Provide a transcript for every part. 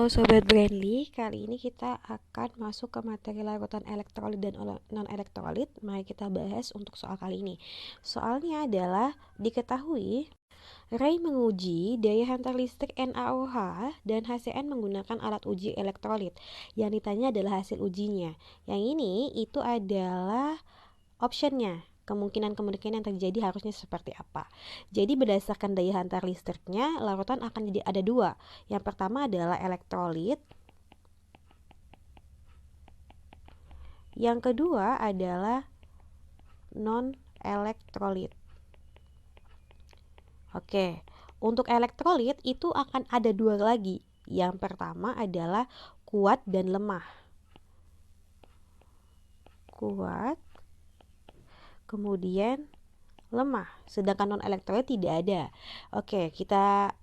Halo Sobat Brandly, kali ini kita akan masuk ke materi larutan elektrolit dan non-elektrolit. Mari kita bahas untuk soal kali ini. Soalnya adalah diketahui Ray menguji daya hantar listrik NaOH dan HCN menggunakan alat uji elektrolit. Yang ditanya adalah hasil ujinya. Yang ini itu adalah optionnya. Kemungkinan-kemungkinan yang terjadi harusnya seperti apa. Jadi berdasarkan daya hantar listriknya, larutan akan jadi ada dua. Yang pertama adalah elektrolit. Yang kedua adalah non-elektrolit. Oke, untuk elektrolit itu akan ada dua lagi. Yang pertama adalah kuat dan lemah. Kuat, kemudian lemah, sedangkan non-elektrolit tidak ada. Oke, kita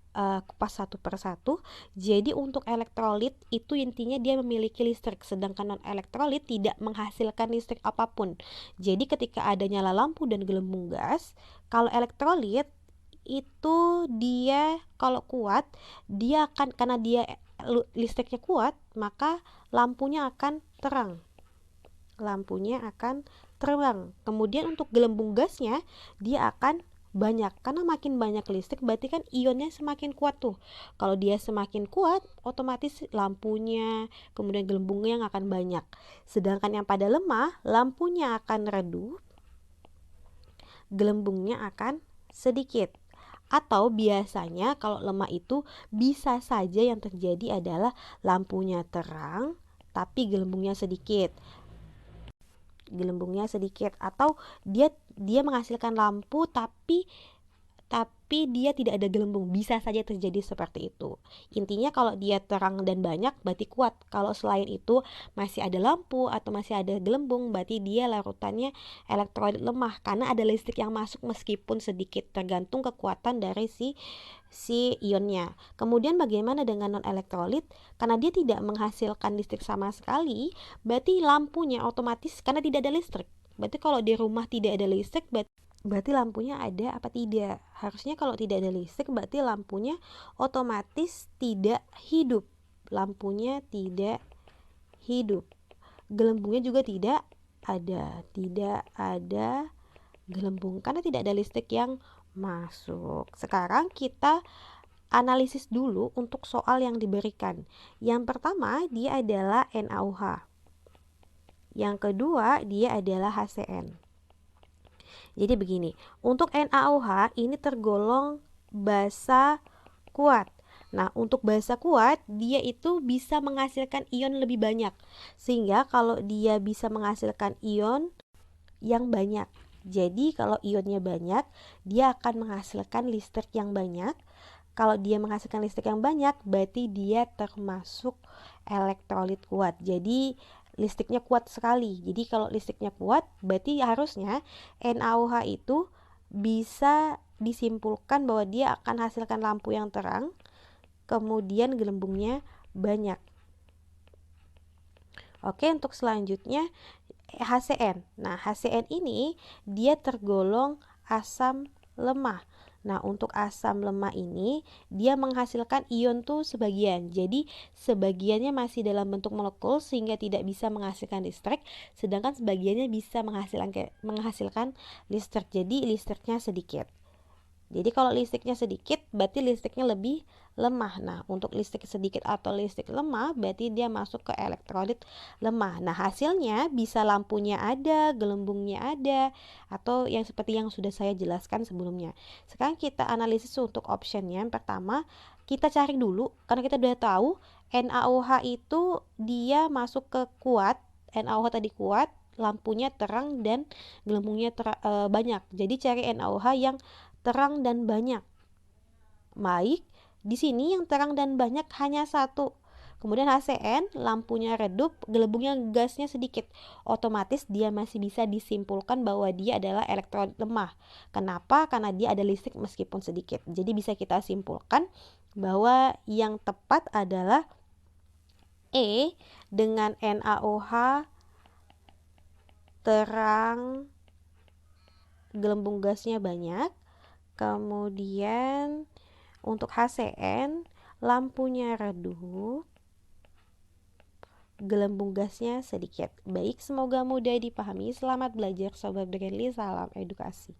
kupas satu persatu. Jadi untuk elektrolit itu intinya dia memiliki listrik, sedangkan non-elektrolit tidak menghasilkan listrik apapun. Jadi ketika ada nyala lampu dan gelembung gas, kalau elektrolit itu dia kalau kuat, dia akan, karena dia listriknya kuat, maka lampunya akan terang. Kemudian untuk gelembung gasnya dia akan banyak, karena makin banyak listrik berarti kan ionnya semakin kuat tuh. Kalau dia semakin kuat, otomatis lampunya, kemudian gelembungnya yang akan banyak. Sedangkan yang pada lemah, lampunya akan redup, gelembungnya akan sedikit. Atau biasanya kalau lemah itu bisa saja yang terjadi adalah lampunya terang tapi gelembungnya sedikit, atau dia menghasilkan lampu tapi dia tidak ada gelembung. Bisa saja terjadi seperti itu. Intinya kalau dia terang dan banyak berarti kuat. Kalau selain itu masih ada lampu atau masih ada gelembung, berarti dia larutannya elektrolit lemah, karena ada listrik yang masuk meskipun sedikit, tergantung kekuatan dari si ionnya. Kemudian bagaimana dengan non-elektrolit? Karena dia tidak menghasilkan listrik sama sekali, berarti lampunya otomatis, karena tidak ada listrik. Berarti kalau di rumah tidak ada listrik, berarti lampunya ada apa tidak? Harusnya kalau tidak ada listrik berarti lampunya otomatis tidak hidup. Lampunya tidak hidup. Gelembungnya juga tidak ada gelembung karena tidak ada listrik yang masuk. Sekarang kita analisis dulu untuk soal yang diberikan. Yang pertama dia adalah NaOH. Yang kedua dia adalah HCN. Jadi begini, untuk NaOH ini tergolong basa kuat. Nah, untuk basa kuat, dia itu bisa menghasilkan ion lebih banyak. Sehingga kalau dia bisa menghasilkan ion yang banyak. Jadi kalau ionnya banyak, dia akan menghasilkan listrik yang banyak. Kalau dia menghasilkan listrik yang banyak, berarti dia termasuk elektrolit kuat. Jadi listriknya kuat sekali. Jadi kalau listriknya kuat, berarti harusnya NaOH itu bisa disimpulkan bahwa dia akan hasilkan lampu yang terang, kemudian gelembungnya banyak. Oke, untuk selanjutnya HCN. Nah, HCN ini dia tergolong asam lemah. Nah, untuk asam lemah ini dia menghasilkan ion tuh sebagian. Jadi sebagiannya masih dalam bentuk molekul sehingga tidak bisa menghasilkan listrik, sedangkan sebagiannya bisa menghasilkan listrik. Jadi listriknya sedikit. Jadi kalau listriknya sedikit berarti listriknya lebih lemah. Nah, untuk listrik sedikit atau listrik lemah berarti dia masuk ke elektrolit lemah. Nah, hasilnya bisa lampunya ada, gelembungnya ada, atau yang seperti yang sudah saya jelaskan sebelumnya. Sekarang kita analisis untuk optionnya. Yang pertama, kita cari dulu karena kita sudah tahu NaOH itu dia masuk ke kuat. NaOH tadi kuat, lampunya terang dan gelembungnya banyak. Jadi cari NaOH yang terang dan banyak. Baik, di sini yang terang dan banyak hanya satu. Kemudian HCN, lampunya redup, gelembungnya gasnya sedikit. Otomatis dia masih bisa disimpulkan bahwa dia adalah elektrolit lemah. Kenapa? Karena dia ada listrik meskipun sedikit. Jadi bisa kita simpulkan bahwa yang tepat adalah E dengan NaOH terang, gelembung gasnya banyak. Kemudian untuk HCN lampunya redup, gelembung gasnya sedikit. Baik, semoga mudah dipahami. Selamat belajar Sobat Brainly, salam edukasi.